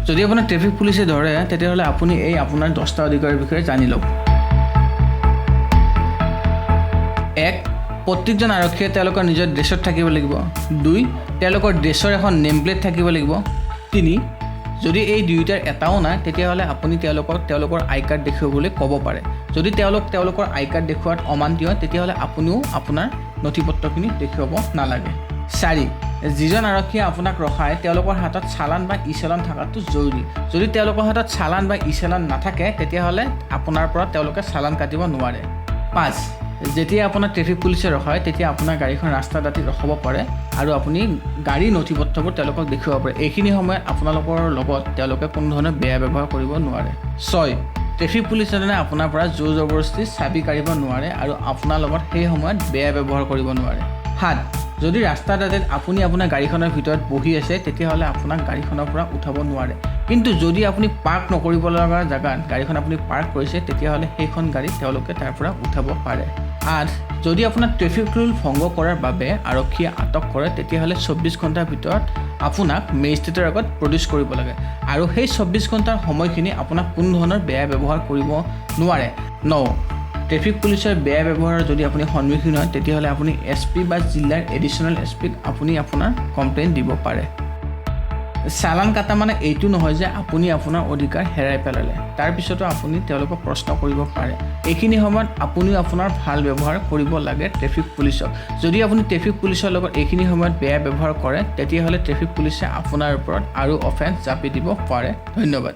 যদি আপোনাৰ ট্ৰেফিক পুলিচে ধৰে তেতিয়াহ'লে আপুনি এই আপোনাৰ 10টা অধিকাৰৰ বিষয়ে জানি লওক। 1. প্ৰত্যেকজন আৰক্ষীয়ে তেওঁলোকৰ নিজৰ ড্ৰেছত থাকিব লাগিব। 2. তেওঁলোকৰ ড্ৰেছৰ এখন নেম প্লেট থাকিব লাগিব। 3. যদি এই দুয়োটাৰ এটাও নাই তেতিয়াহ'লে আপুনি তেওঁলোকৰ আই কাৰ্ড দেখুৱাবলৈ ক'ব পাৰে। যদি তেওঁলোকৰ আই কাৰ্ড দেখুওৱাত অমান্তীয় তেতিয়াহ'লে আপুনিও আপোনাৰ নথিপত্ৰখিনি দেখুৱাব নালাগে। 4. যিজন আৰক্ষীয়ে আপোনাক ৰখায় তেওঁলোকৰ হাতত চালান বা ই চালান থকাটো জৰুৰী। যদি তেওঁলোকৰ হাতত চালান বা ই চালান নাথাকে তেতিয়াহ'লে আপোনাৰ পৰা তেওঁলোকে চালান কাটিব নোৱাৰে। 5. যেতিয়া আপোনাৰ ট্ৰেফিক পুলিচে ৰখায় তেতিয়া আপোনাৰ গাড়ীখন ৰাস্তা দাঁতিত ৰখাব পাৰে আৰু আপুনি গাড়ীৰ নথিপত্ৰবোৰ তেওঁলোকক দেখুৱাব পাৰে। এইখিনি সময়ত আপোনালোকৰ লগত তেওঁলোকে কোনো ধৰণৰ বেয়া ব্যৱহাৰ কৰিব নোৱাৰে। 6. ট্ৰেফিক পুলিচজনে আপোনাৰ পৰা জোৰ জবৰদস্তি চাবি কাঢ়িব নোৱাৰে আৰু আপোনাৰ লগত সেই সময়ত বেয়া ব্যৱহাৰ কৰিব নোৱাৰে। 7. যদি ৰাস্তা দাঁতিত আপুনি আপোনাৰ গাড়ীখনৰ ভিতৰত বহি আছে তেতিয়াহ'লে আপোনাক গাড়ীখনৰ পৰা উঠাব নোৱাৰে। কিন্তু যদি আপুনি পাৰ্ক নকৰিব লগা জেগাত গাড়ীখন আপুনি পাৰ্ক কৰিছে তেতিয়াহ'লে সেইখন গাড়ী তেওঁলোকে তাৰ পৰা উঠাব পাৰে। 8. যদি আপোনাৰ ট্ৰেফিক ৰুল ভংগ কৰাৰ বাবে আৰক্ষীয়ে আটক কৰে তেতিয়াহ'লে 24 ঘণ্টাৰ ভিতৰত আপোনাক মেজিষ্ট্ৰেটৰ আগত প্ৰডিউচ কৰিব লাগে আৰু সেই 24 ঘণ্টাৰ সময়খিনি আপোনাক কোনো ধৰণৰ বেয়া ব্যৱহাৰ কৰিব নোৱাৰে। 9. ট্ৰেফিক পুলিচৰ বেয়া ব্যৱহাৰৰ যদি আপুনি সন্মুখীন হয় তেতিয়াহ'লে আপুনি SP বা জিলাৰ এডিশ্যনেল SPক আপুনি আপোনাৰ কমপ্লেইন দিব পাৰে। চালান কাটা মানে এইটো নহয় যে আপুনি আপোনাৰ অধিকাৰ হেৰাই পেলালে, তাৰপিছতো আপুনি তেওঁলোকক প্ৰশ্ন কৰিব পাৰে। এইখিনি সময়ত আপুনিও আপোনাৰ ভাল ব্যৱহাৰ কৰিব লাগে ট্ৰেফিক পুলিচক। যদি আপুনি ট্ৰেফিক পুলিচৰ লগত এইখিনি সময়ত বেয়া ব্যৱহাৰ কৰে তেতিয়াহ'লে ট্ৰেফিক পুলিচে আপোনাৰ ওপৰত আৰু অফেন্স জাপি দিব পাৰে। ধন্যবাদ।